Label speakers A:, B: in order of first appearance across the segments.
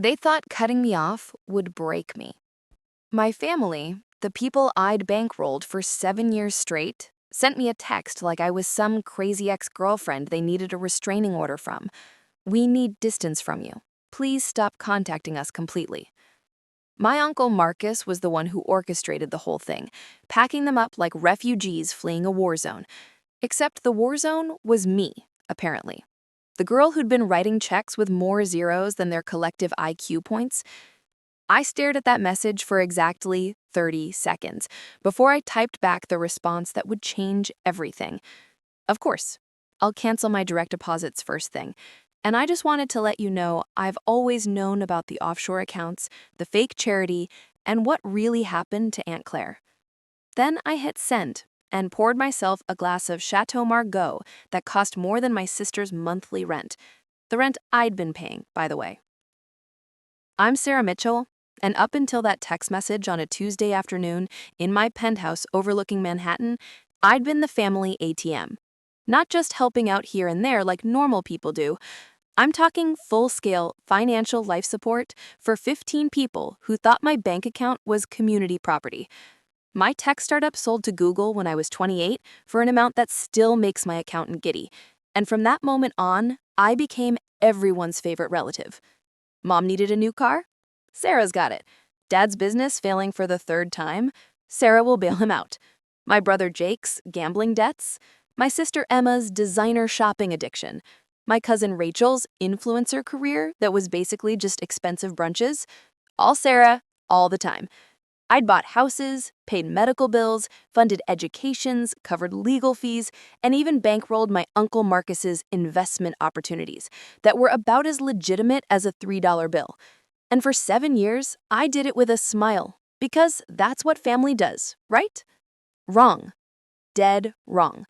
A: They thought cutting me off would break me. My family, the people I'd bankrolled for 7 years straight, sent me a text like I was some crazy ex-girlfriend they needed a restraining order from. We need distance from you. Please stop contacting us completely. My uncle Marcus was the one who orchestrated the whole thing, packing them up like refugees fleeing a war zone. Except the war zone was me, apparently. The girl who'd been writing checks with more zeros than their collective IQ points. I stared at that message for exactly 30 seconds before I typed back the response that would change everything. Of course, I'll cancel my direct deposits first thing. And I just wanted to let you know I've always known about the offshore accounts, the fake charity, and what really happened to Aunt Claire. Then I hit send and poured myself a glass of Chateau Margaux that cost more than my sister's monthly rent. The rent I'd been paying, by the way. I'm Sarah Mitchell, and up until that text message on a Tuesday afternoon in my penthouse overlooking Manhattan, I'd been the family ATM. Not just helping out here and there like normal people do. I'm talking full-scale financial life support for 15 people who thought my bank account was community property. My tech startup sold to Google when I was 28 for an amount that still makes my accountant giddy. And from that moment on, I became everyone's favorite relative. Mom needed a new car? Sarah's got it. Dad's business failing for the third time? Sarah will bail him out. My brother Jake's gambling debts? My sister Emma's designer shopping addiction? My cousin Rachel's influencer career that was basically just expensive brunches? All Sarah, all the time. I'd bought houses, paid medical bills, funded educations, covered legal fees, and even bankrolled my Uncle Marcus's investment opportunities that were about as legitimate as a $3 bill. And for 7 years, I did it with a smile, because that's what family does, right? Wrong. Dead wrong.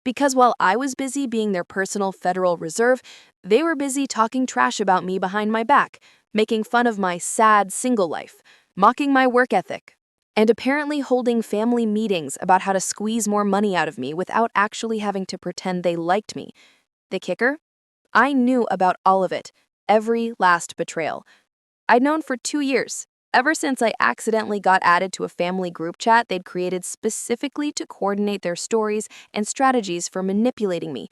A: Because while I was busy being their personal Federal Reserve, they were busy talking trash about me behind my back, making fun of my sad single life, mocking my work ethic, and apparently holding family meetings about how to squeeze more money out of me without actually having to pretend they liked me. The kicker? I knew about all of it, every last betrayal. I'd known for 2 years, ever since I accidentally got added to a family group chat they'd created specifically to coordinate their stories and strategies for manipulating me.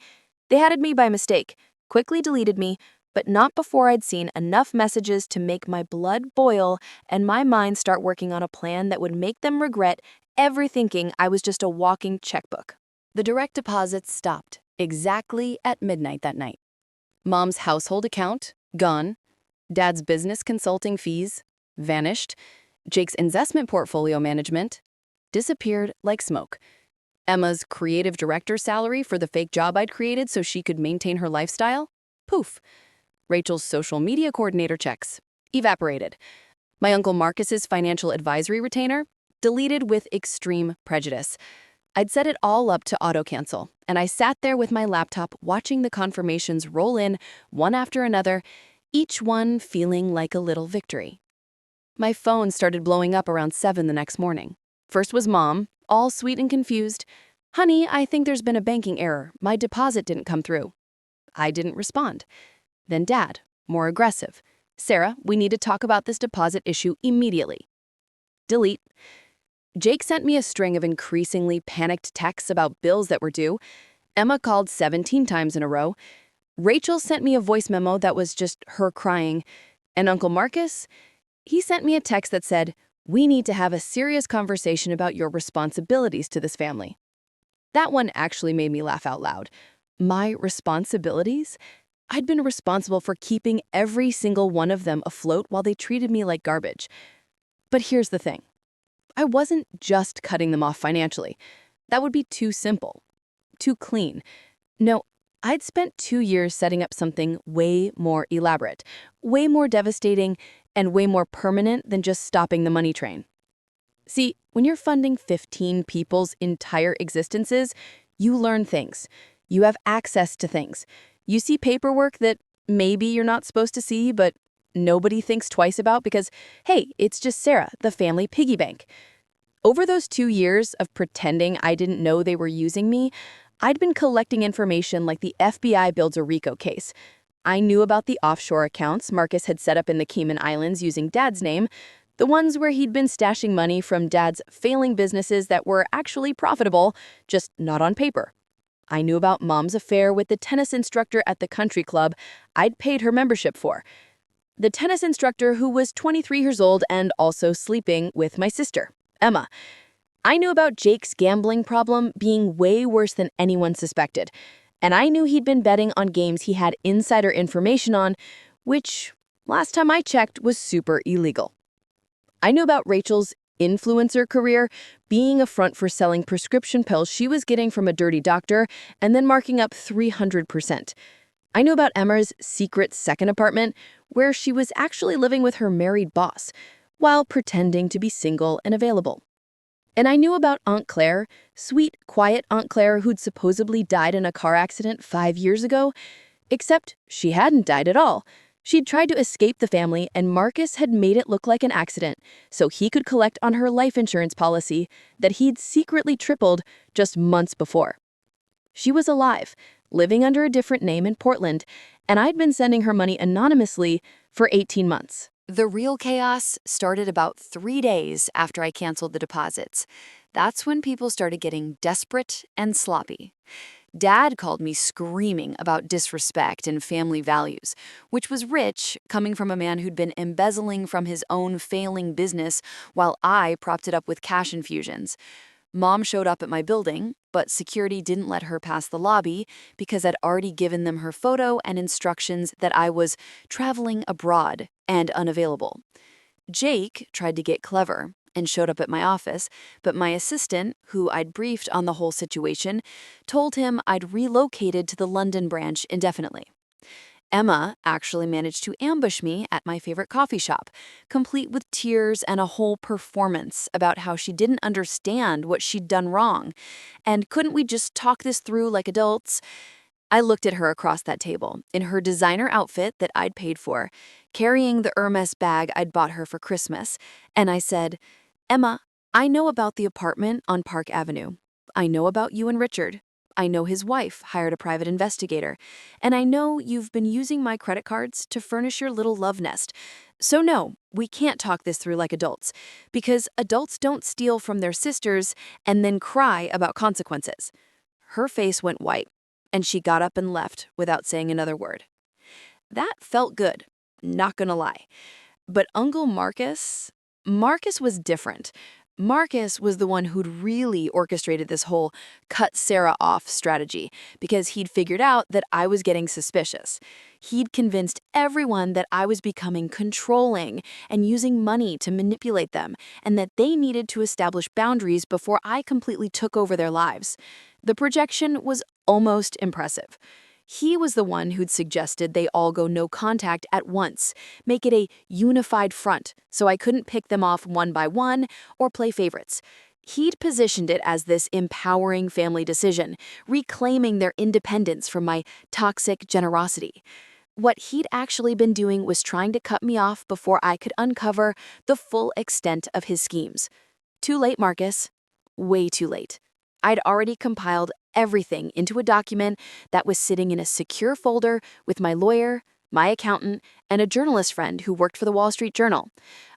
A: They added me by mistake, quickly deleted me, but not before I'd seen enough messages to make my blood boil and my mind start working on a plan that would make them regret ever thinking I was just a walking checkbook. The direct deposits stopped exactly at midnight that night. Mom's household account, gone. Dad's business consulting fees, vanished. Jake's investment portfolio management, disappeared like smoke. Emma's creative director salary for the fake job I'd created so she could maintain her lifestyle, poof. Rachel's social media coordinator checks, evaporated. My Uncle Marcus's financial advisory retainer, deleted with extreme prejudice. I'd set it all up to auto-cancel, and I sat there with my laptop watching the confirmations roll in one after another, each one feeling like a little victory. My phone started blowing up around 7 the next morning. First was Mom, all sweet and confused. "Honey, I think there's been a banking error. My deposit didn't come through." I didn't respond. Then Dad, more aggressive. "Sarah, we need to talk about this deposit issue immediately." Delete. Jake sent me a string of increasingly panicked texts about bills that were due. Emma called 17 times in a row. Rachel sent me a voice memo that was just her crying. And Uncle Marcus? He sent me a text that said, "We need to have a serious conversation about your responsibilities to this family." That one actually made me laugh out loud. My responsibilities? I'd been responsible for keeping every single one of them afloat while they treated me like garbage. But here's the thing. I wasn't just cutting them off financially. That would be too simple, too clean. No, I'd spent 2 years setting up something way more elaborate, way more devastating, and way more permanent than just stopping the money train. See, when you're funding 15 people's entire existences, you learn things. You have access to things. You see paperwork that maybe you're not supposed to see, but nobody thinks twice about because, hey, it's just Sarah, the family piggy bank. Over those 2 years of pretending I didn't know they were using me, I'd been collecting information like the FBI builds a RICO case. I knew about the offshore accounts Marcus had set up in the Cayman Islands using Dad's name, the ones where he'd been stashing money from Dad's failing businesses that were actually profitable, just not on paper. I knew about Mom's affair with the tennis instructor at the country club I'd paid her membership for. The tennis instructor who was 23 years old and also sleeping with my sister, Emma. I knew about Jake's gambling problem being way worse than anyone suspected, and I knew he'd been betting on games he had insider information on, which, last time I checked, was super illegal. I knew about Rachel's influencer career being a front for selling prescription pills she was getting from a dirty doctor and then marking up 300%. I knew about Emma's secret second apartment where she was actually living with her married boss while pretending to be single and available. And I knew about Aunt Claire, sweet, quiet Aunt Claire who'd supposedly died in a car accident 5 years ago, except she hadn't died at all. She'd tried to escape the family, and Marcus had made it look like an accident so he could collect on her life insurance policy that he'd secretly tripled just months before. She was alive, living under a different name in Portland, and I'd been sending her money anonymously for 18 months. The real chaos started about 3 days after I canceled the deposits. That's when people started getting desperate and sloppy. Dad called me screaming about disrespect and family values, which was rich coming from a man who'd been embezzling from his own failing business while I propped it up with cash infusions. Mom showed up at my building, but security didn't let her pass the lobby because I'd already given them her photo and instructions that I was traveling abroad and unavailable. Jake tried to get clever and showed up at my office, but my assistant, who I'd briefed on the whole situation, told him I'd relocated to the London branch indefinitely. Emma actually managed to ambush me at my favorite coffee shop, complete with tears and a whole performance about how she didn't understand what she'd done wrong. And couldn't we just talk this through like adults? I looked at her across that table, in her designer outfit that I'd paid for, carrying the Hermes bag I'd bought her for Christmas, and I said, "Emma, I know about the apartment on Park Avenue. I know about you and Richard. I know his wife hired a private investigator, and I know you've been using my credit cards to furnish your little love nest. So no, we can't talk this through like adults, because adults don't steal from their sisters and then cry about consequences." Her face went white, and she got up and left without saying another word. That felt good, not gonna lie. But Uncle Marcus was different. Marcus was the one who'd really orchestrated this whole cut Sarah off strategy because he'd figured out that I was getting suspicious. He'd convinced everyone that I was becoming controlling and using money to manipulate them, and that they needed to establish boundaries before I completely took over their lives. The projection was almost impressive. He was the one who'd suggested they all go no contact at once, make it a unified front so I couldn't pick them off one by one or play favorites. He'd positioned it as this empowering family decision, reclaiming their independence from my toxic generosity. What he'd actually been doing was trying to cut me off before I could uncover the full extent of his schemes. Too late, Marcus. Way too late. I'd already compiled everything into a document that was sitting in a secure folder with my lawyer, my accountant, and a journalist friend who worked for the Wall Street Journal.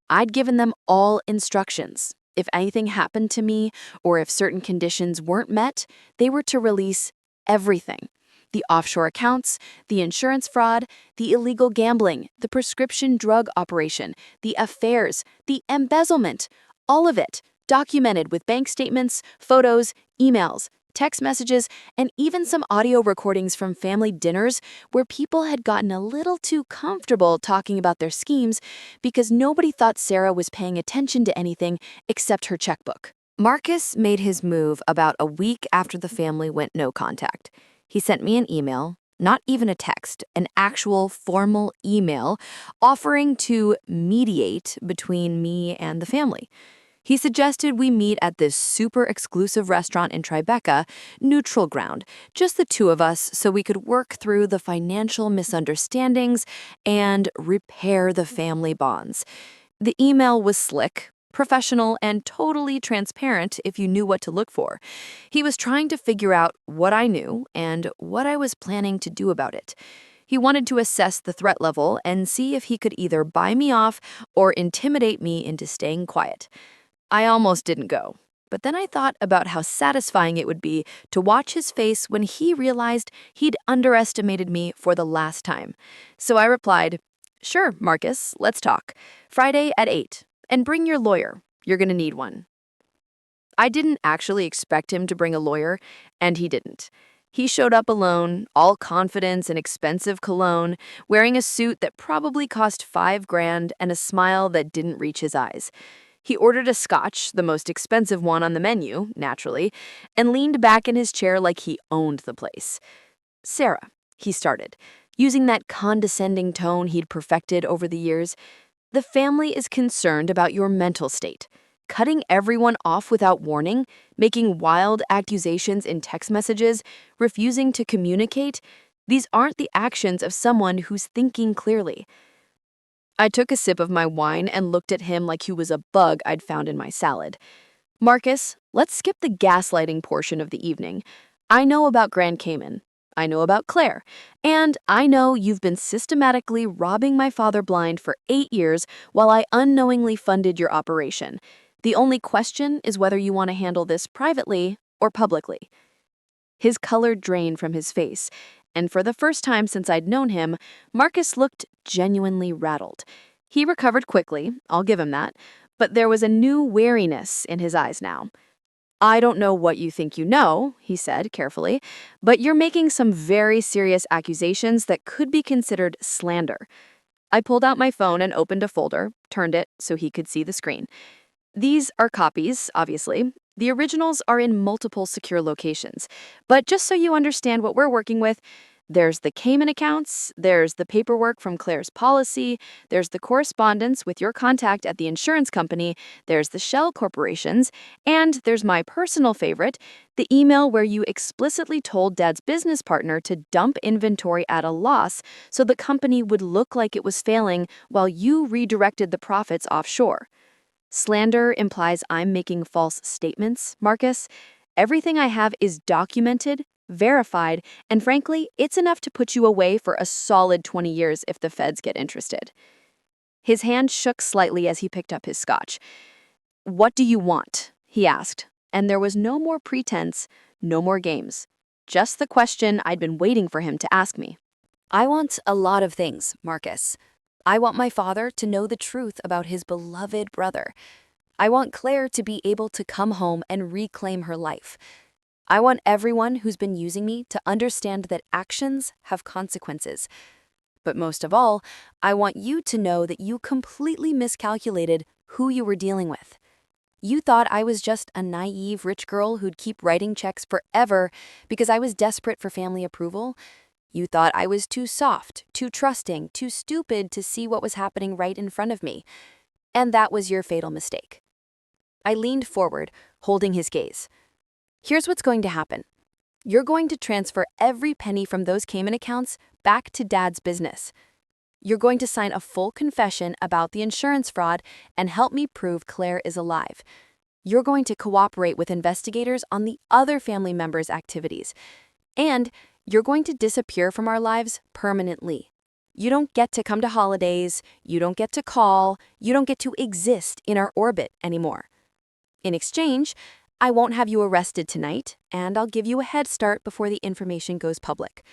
A: I'd given them all instructions. If anything happened to me or if certain conditions weren't met, they were to release everything. The offshore accounts, the insurance fraud, the illegal gambling, the prescription drug operation, the affairs, the embezzlement, all of it, documented with bank statements, photos, emails, text messages, and even some audio recordings from family dinners where people had gotten a little too comfortable talking about their schemes because nobody thought Sarah was paying attention to anything except her checkbook. Marcus made his move about a week after the family went no contact. He sent me an email, not even a text, an actual formal email offering to mediate between me and the family. He suggested we meet at this super exclusive restaurant in Tribeca, neutral ground, just the two of us so we could work through the financial misunderstandings and repair the family bonds. The email was slick, professional, and totally transparent if you knew what to look for. He was trying to figure out what I knew and what I was planning to do about it. He wanted to assess the threat level and see if he could either buy me off or intimidate me into staying quiet. I almost didn't go. But then I thought about how satisfying it would be to watch his face when he realized he'd underestimated me for the last time. So I replied, "Sure, Marcus, let's talk. Friday at 8. And bring your lawyer. You're gonna need one." I didn't actually expect him to bring a lawyer, and he didn't. He showed up alone, all confidence and expensive cologne, wearing a suit that probably cost 5 grand and a smile that didn't reach his eyes. He ordered a scotch, the most expensive one on the menu, naturally, and leaned back in his chair like he owned the place. "Sarah," he started, using that condescending tone he'd perfected over the years, "the family is concerned about your mental state. Cutting everyone off without warning, making wild accusations in text messages, refusing to communicate, these aren't the actions of someone who's thinking clearly." I took a sip of my wine and looked at him like he was a bug I'd found in my salad. "Marcus, let's skip the gaslighting portion of the evening. I know about Grand Cayman. I know about Claire. And I know you've been systematically robbing my father blind for 8 years while I unknowingly funded your operation. The only question is whether you want to handle this privately or publicly." His color drained from his face, and for the first time since I'd known him, Marcus looked genuinely rattled. He recovered quickly, I'll give him that, but there was a new wariness in his eyes now. "I don't know what you think you know," he said carefully, "but you're making some very serious accusations that could be considered slander." I pulled out my phone and opened a folder, turned it so he could see the screen. These are copies, obviously. The originals are in multiple secure locations. But just so you understand what we're working with, there's the Cayman accounts, there's the paperwork from Claire's policy, there's the correspondence with your contact at the insurance company, there's the shell corporations, and there's my personal favorite, the email where you explicitly told Dad's business partner to dump inventory at a loss so the company would look like it was failing while you redirected the profits offshore. Slander implies I'm making false statements, Marcus. Everything I have is documented, verified, and frankly, it's enough to put you away for a solid 20 years if the feds get interested. His hand shook slightly as he picked up his scotch. "What do you want?" he asked, and there was no more pretense, no more games. Just the question I'd been waiting for him to ask me. "I want a lot of things, Marcus. I want my father to know the truth about his beloved brother. I want Claire to be able to come home and reclaim her life. I want everyone who's been using me to understand that actions have consequences. But most of all, I want you to know that you completely miscalculated who you were dealing with. You thought I was just a naive rich girl who'd keep writing checks forever because I was desperate for family approval. You thought I was too soft, too trusting, too stupid to see what was happening right in front of me. And that was your fatal mistake." I leaned forward, holding his gaze. "Here's what's going to happen. You're going to transfer every penny from those Cayman accounts back to Dad's business. You're going to sign a full confession about the insurance fraud and help me prove Claire is alive. You're going to cooperate with investigators on the other family members' activities. And you're going to disappear from our lives permanently. You don't get to come to holidays, you don't get to call, you don't get to exist in our orbit anymore. In exchange, I won't have you arrested tonight, and I'll give you a head start before the information goes public.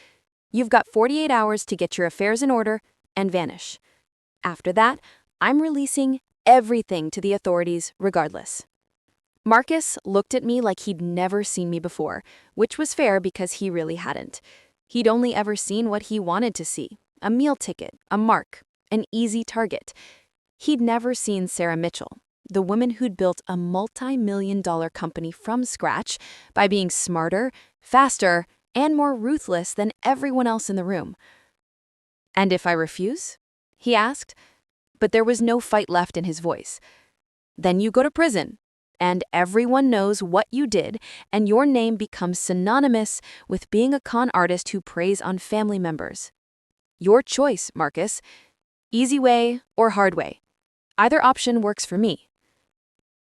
A: You've got 48 hours to get your affairs in order and vanish. After that, I'm releasing everything to the authorities regardless." Marcus looked at me like he'd never seen me before, which was fair because he really hadn't. He'd only ever seen what he wanted to see, a meal ticket, a mark, an easy target. He'd never seen Sarah Mitchell, the woman who'd built a multi-million-dollar company from scratch by being smarter, faster, and more ruthless than everyone else in the room. "And if I refuse?" he asked, but there was no fight left in his voice. "Then you go to prison. And everyone knows what you did, and your name becomes synonymous with being a con artist who preys on family members. Your choice, Marcus. Easy way or hard way. Either option works for me."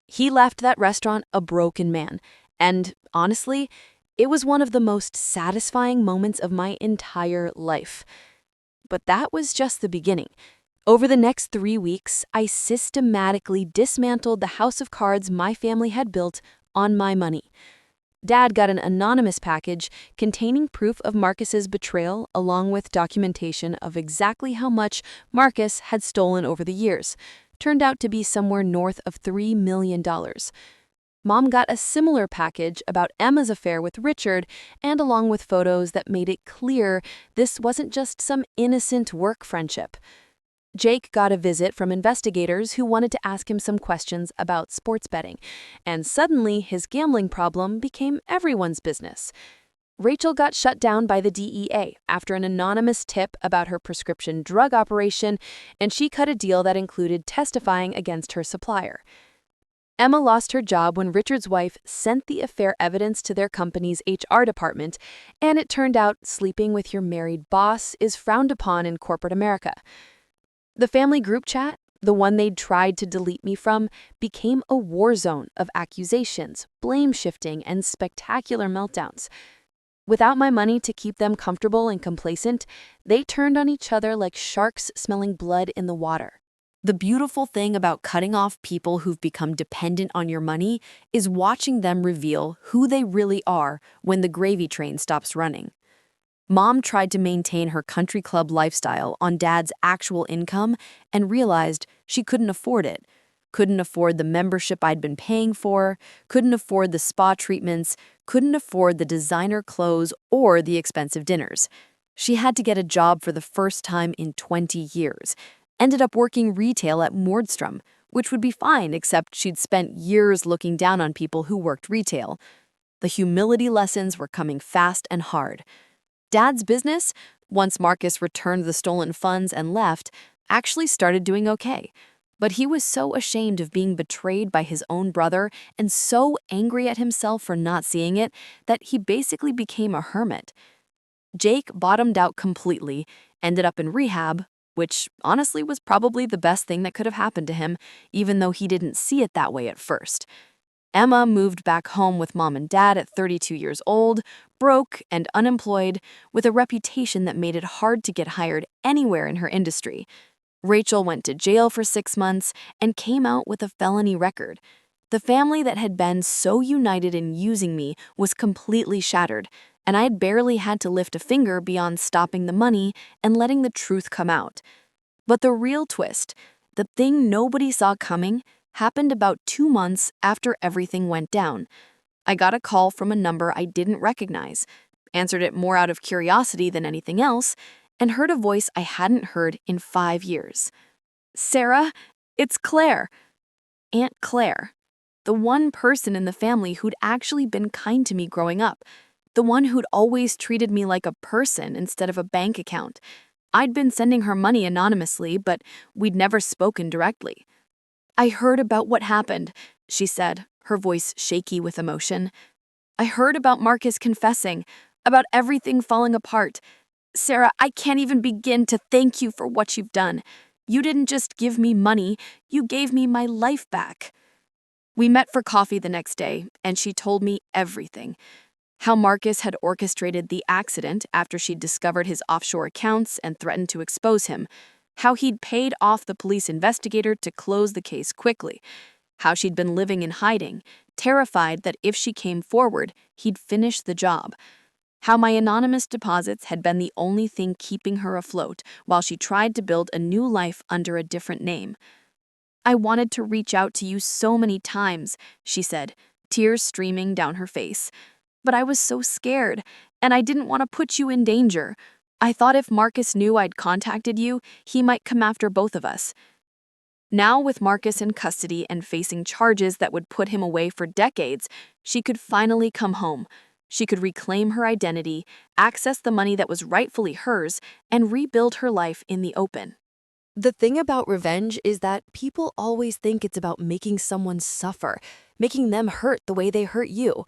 A: He left that restaurant a broken man, and honestly, it was one of the most satisfying moments of my entire life. But that was just the beginning. Over the next 3 weeks, I systematically dismantled the house of cards my family had built on my money. Dad got an anonymous package containing proof of Marcus's betrayal along with documentation of exactly how much Marcus had stolen over the years. Turned out to be somewhere north of $3 million. Mom got a similar package about Emma's affair with Richard, and along with photos that made it clear this wasn't just some innocent work friendship. Jake got a visit from investigators who wanted to ask him some questions about sports betting, and suddenly his gambling problem became everyone's business. Rachel got shut down by the DEA after an anonymous tip about her prescription drug operation, and she cut a deal that included testifying against her supplier. Emma lost her job when Richard's wife sent the affair evidence to their company's HR department, and it turned out sleeping with your married boss is frowned upon in corporate America. The family group chat, the one they'd tried to delete me from, became a war zone of accusations, blame shifting, and spectacular meltdowns. Without my money to keep them comfortable and complacent, they turned on each other like sharks smelling blood in the water. The beautiful thing about cutting off people who've become dependent on your money is watching them reveal who they really are when the gravy train stops running. Mom tried to maintain her country club lifestyle on Dad's actual income and realized she couldn't afford it. Couldn't afford the membership I'd been paying for, couldn't afford the spa treatments, couldn't afford the designer clothes or the expensive dinners. She had to get a job for the first time in 20 years. Ended up working retail at Nordstrom, which would be fine except she'd spent years looking down on people who worked retail. The humility lessons were coming fast and hard. Dad's business, once Marcus returned the stolen funds and left, actually started doing okay. But he was so ashamed of being betrayed by his own brother and so angry at himself for not seeing it that he basically became a hermit. Jake bottomed out completely, ended up in rehab, which honestly was probably the best thing that could have happened to him, even though he didn't see it that way at first. Emma moved back home with Mom and Dad at 32 years old, broke and unemployed, with a reputation that made it hard to get hired anywhere in her industry. Rachel went to jail for 6 months and came out with a felony record. The family that had been so united in using me was completely shattered, and I had barely had to lift a finger beyond stopping the money and letting the truth come out. But the real twist, the thing nobody saw coming, happened about 2 months after everything went down. I got a call from a number I didn't recognize, answered it more out of curiosity than anything else, and heard a voice I hadn't heard in 5 years. "Sarah, it's Claire." Aunt Claire. The one person in the family who'd actually been kind to me growing up. The one who'd always treated me like a person instead of a bank account. I'd been sending her money anonymously, but we'd never spoken directly. "I heard about what happened," she said, her voice shaky with emotion. "I heard about Marcus confessing, about everything falling apart. Sarah, I can't even begin to thank you for what you've done. You didn't just give me money, you gave me my life back." We met for coffee the next day, and she told me everything. How Marcus had orchestrated the accident after she'd discovered his offshore accounts and threatened to expose him. How he'd paid off the police investigator to close the case quickly. How she'd been living in hiding, terrified that if she came forward, he'd finish the job. How my anonymous deposits had been the only thing keeping her afloat while she tried to build a new life under a different name. "I wanted to reach out to you so many times," she said, tears streaming down her face. "But I was so scared, and I didn't want to put you in danger. I thought if Marcus knew I'd contacted you, he might come after both of us." Now, with Marcus in custody and facing charges that would put him away for decades, she could finally come home. She could reclaim her identity, access the money that was rightfully hers, and rebuild her life in the open. The thing about revenge is that people always think it's about making someone suffer, making them hurt the way they hurt you.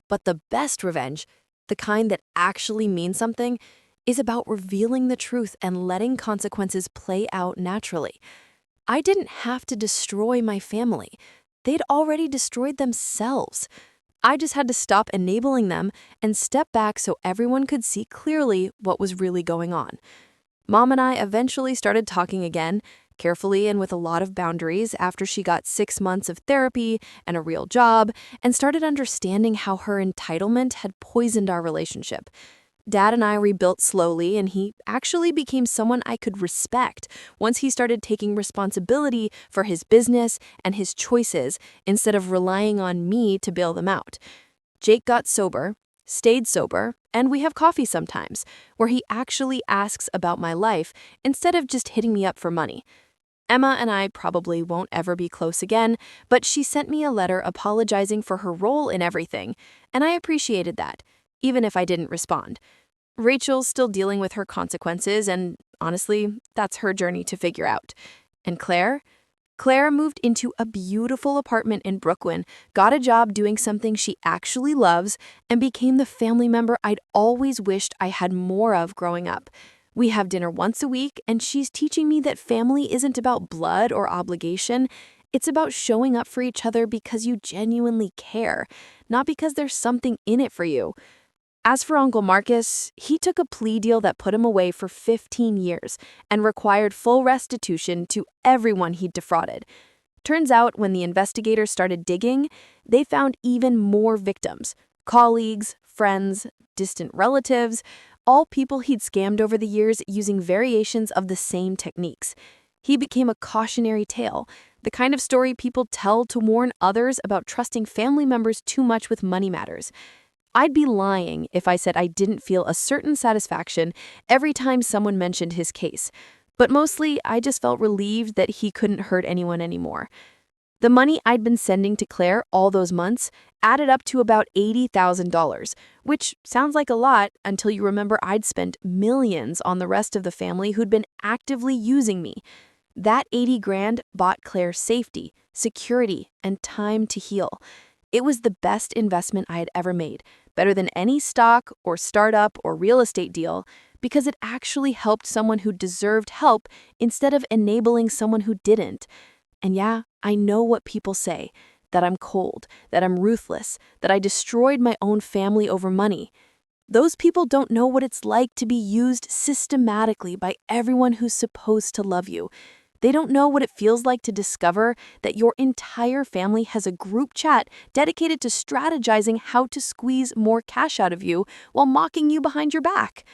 A: But the best revenge, the kind that actually means something, is about revealing the truth and letting consequences play out naturally. I didn't have to destroy my family. They'd already destroyed themselves. I just had to stop enabling them and step back so everyone could see clearly what was really going on. Mom and I eventually started talking again, carefully and with a lot of boundaries, after she got 6 months of therapy and a real job, and started understanding how her entitlement had poisoned our relationship. Dad and I rebuilt slowly, and he actually became someone I could respect once he started taking responsibility for his business and his choices instead of relying on me to bail them out. Jake got sober, stayed sober, and we have coffee sometimes, where he actually asks about my life instead of just hitting me up for money. Emma and I probably won't ever be close again, but she sent me a letter apologizing for her role in everything, and I appreciated that, even if I didn't respond. Rachel's still dealing with her consequences, and honestly, that's her journey to figure out. And Claire? Claire moved into a beautiful apartment in Brooklyn, got a job doing something she actually loves, and became the family member I'd always wished I had more of growing up. We have dinner once a week, and she's teaching me that family isn't about blood or obligation. It's about showing up for each other because you genuinely care, not because there's something in it for you. As for Uncle Marcus, he took a plea deal that put him away for 15 years and required full restitution to everyone he'd defrauded. Turns out, when the investigators started digging, they found even more victims: colleagues, friends, distant relatives, all people he'd scammed over the years using variations of the same techniques. He became a cautionary tale, the kind of story people tell to warn others about trusting family members too much with money matters. I'd be lying if I said I didn't feel a certain satisfaction every time someone mentioned his case, but mostly I just felt relieved that he couldn't hurt anyone anymore. The money I'd been sending to Claire all those months added up to about $80,000, which sounds like a lot until you remember I'd spent millions on the rest of the family who'd been actively using me. That 80 grand bought Claire safety, security, and time to heal. It was the best investment I had ever made, better than any stock or startup or real estate deal, because it actually helped someone who deserved help instead of enabling someone who didn't. And yeah, I know what people say, that I'm cold, that I'm ruthless, that I destroyed my own family over money. Those people don't know what it's like to be used systematically by everyone who's supposed to love you. They don't know what it feels like to discover that your entire family has a group chat dedicated to strategizing how to squeeze more cash out of you while mocking you behind your back.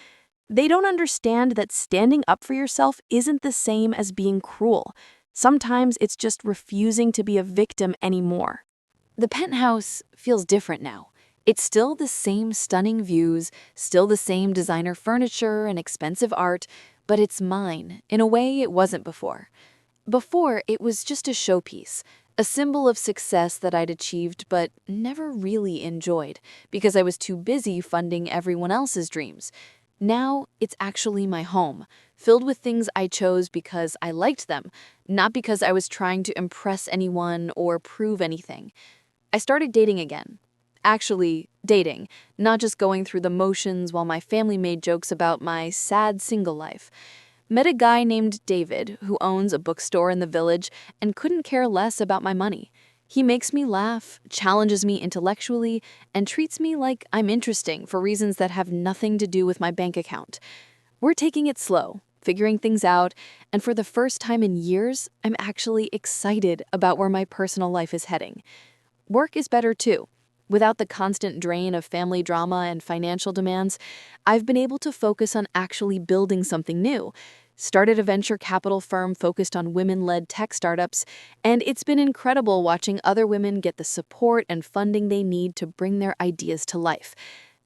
A: They don't understand that standing up for yourself isn't the same as being cruel. Sometimes it's just refusing to be a victim anymore. The penthouse feels different now. It's still the same stunning views, still the same designer furniture and expensive art, but it's mine in a way it wasn't before. Before, it was just a showpiece, a symbol of success that I'd achieved but never really enjoyed because I was too busy funding everyone else's dreams. Now, it's actually my home, filled with things I chose because I liked them, not because I was trying to impress anyone or prove anything. I started dating again. Actually, dating, not just going through the motions while my family made jokes about my sad single life. Met a guy named David who owns a bookstore in the village and couldn't care less about my money. He makes me laugh, challenges me intellectually, and treats me like I'm interesting for reasons that have nothing to do with my bank account. We're taking it slow, figuring things out, and for the first time in years, I'm actually excited about where my personal life is heading. Work is better too. Without the constant drain of family drama and financial demands, I've been able to focus on actually building something new. Started a venture capital firm focused on women-led tech startups, and it's been incredible watching other women get the support and funding they need to bring their ideas to life.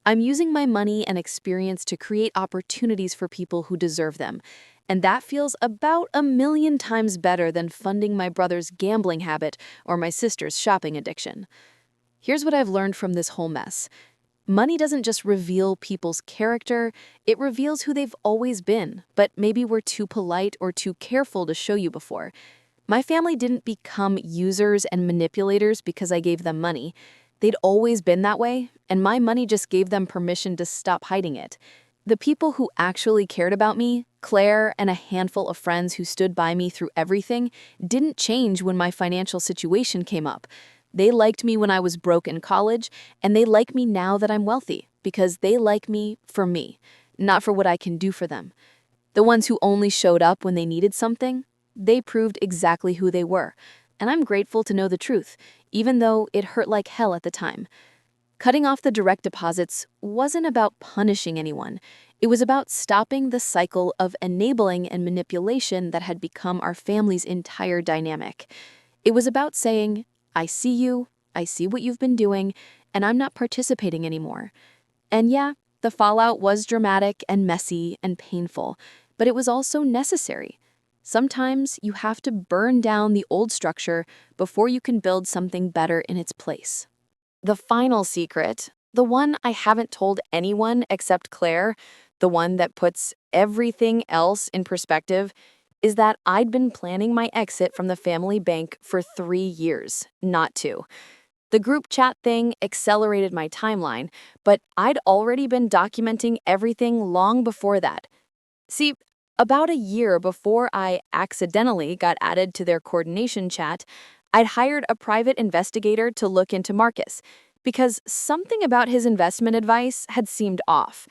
A: I'm using my money and experience to create opportunities for people who deserve them, and that feels about 1,000,000 times better than funding my brother's gambling habit or my sister's shopping addiction. Here's what I've learned from this whole mess. Money doesn't just reveal people's character, it reveals who they've always been, but maybe we're too polite or too careful to show you before. My family didn't become users and manipulators because I gave them money. They'd always been that way, and my money just gave them permission to stop hiding it. The people who actually cared about me, Claire and a handful of friends who stood by me through everything, didn't change when my financial situation came up. They liked me when I was broke in college, and they like me now that I'm wealthy, because they like me, not for what I can do for them. The ones who only showed up when they needed something, they proved exactly who they were. And I'm grateful to know the truth, even though it hurt like hell at the time. Cutting off the direct deposits wasn't about punishing anyone. It was about stopping the cycle of enabling and manipulation that had become our family's entire dynamic. It was about saying, I see you, I see what you've been doing, and I'm not participating anymore. And yeah, the fallout was dramatic and messy and painful, but it was also necessary. Sometimes you have to burn down the old structure before you can build something better in its place. The final secret, the one I haven't told anyone except Claire, the one that puts everything else in perspective, is that I'd been planning my exit from the family bank for 3 years, not 2. The group chat thing accelerated my timeline, but I'd already been documenting everything long before that. See, about a year before I accidentally got added to their coordination chat, I'd hired a private investigator to look into Marcus, because something about his investment advice had seemed off.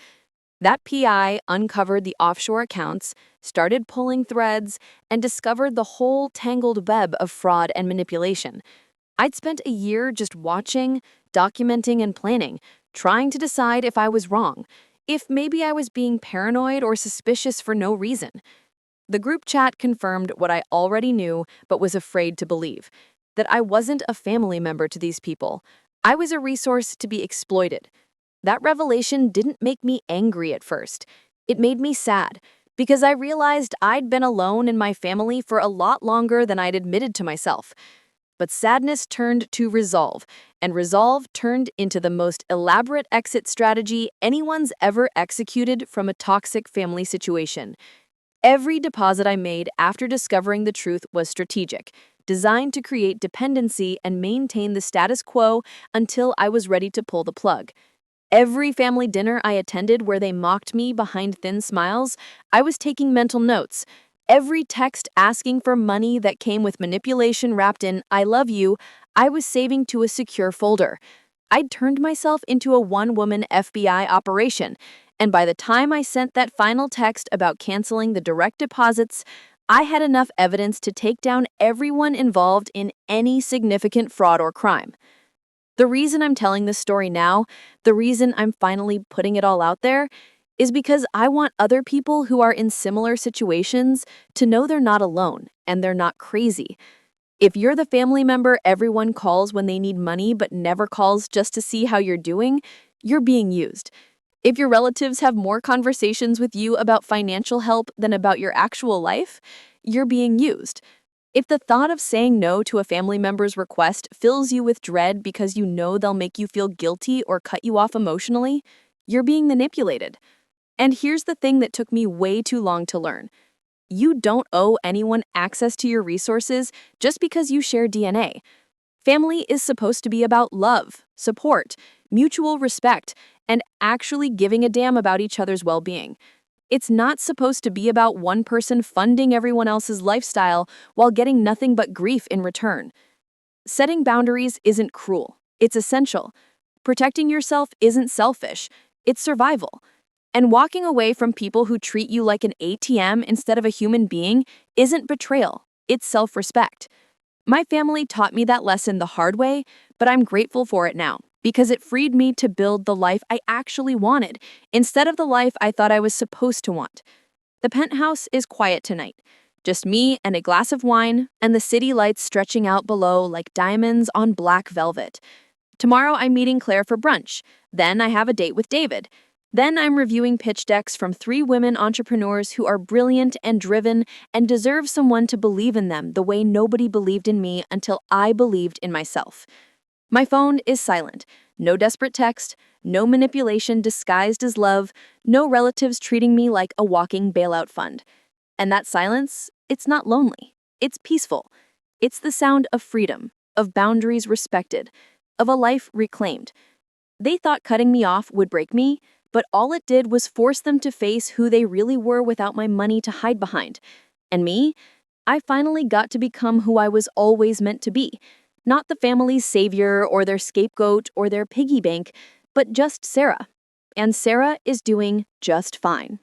A: That PI uncovered the offshore accounts, started pulling threads, and discovered the whole tangled web of fraud and manipulation. I'd spent a year just watching, documenting, and planning, trying to decide if I was wrong, if maybe I was being paranoid or suspicious for no reason. The group chat confirmed what I already knew but was afraid to believe, that I wasn't a family member to these people. I was a resource to be exploited. That revelation didn't make me angry at first. It made me sad, because I realized I'd been alone in my family for a lot longer than I'd admitted to myself. But sadness turned to resolve, and resolve turned into the most elaborate exit strategy anyone's ever executed from a toxic family situation. Every deposit I made after discovering the truth was strategic, designed to create dependency and maintain the status quo until I was ready to pull the plug. Every family dinner I attended where they mocked me behind thin smiles, I was taking mental notes. Every text asking for money that came with manipulation wrapped in "I love you," I was saving to a secure folder. I'd turned myself into a one-woman FBI operation, and by the time I sent that final text about canceling the direct deposits, I had enough evidence to take down everyone involved in any significant fraud or crime. The reason I'm telling this story now, the reason I'm finally putting it all out there, is because I want other people who are in similar situations to know they're not alone and they're not crazy. If you're the family member everyone calls when they need money but never calls just to see how you're doing, you're being used. If your relatives have more conversations with you about financial help than about your actual life, you're being used. If the thought of saying no to a family member's request fills you with dread because you know they'll make you feel guilty or cut you off emotionally, you're being manipulated. And here's the thing that took me way too long to learn. You don't owe anyone access to your resources just because you share DNA. Family is supposed to be about love, support, mutual respect, and actually giving a damn about each other's well-being. It's not supposed to be about one person funding everyone else's lifestyle while getting nothing but grief in return. Setting boundaries isn't cruel, it's essential. Protecting yourself isn't selfish, it's survival. And walking away from people who treat you like an ATM instead of a human being isn't betrayal, it's self-respect. My family taught me that lesson the hard way, but I'm grateful for it now because it freed me to build the life I actually wanted instead of the life I thought I was supposed to want. The penthouse is quiet tonight. Just me and a glass of wine and the city lights stretching out below like diamonds on black velvet. Tomorrow I'm meeting Claire for brunch. Then I have a date with David. Then I'm reviewing pitch decks from 3 women entrepreneurs who are brilliant and driven and deserve someone to believe in them the way nobody believed in me until I believed in myself. My phone is silent. No desperate text, no manipulation disguised as love, no relatives treating me like a walking bailout fund. And that silence, it's not lonely. It's peaceful. It's the sound of freedom, of boundaries respected, of a life reclaimed. They thought cutting me off would break me, but all it did was force them to face who they really were without my money to hide behind. And me? I finally got to become who I was always meant to be. Not the family's savior or their scapegoat or their piggy bank, but just Sarah. And Sarah is doing just fine.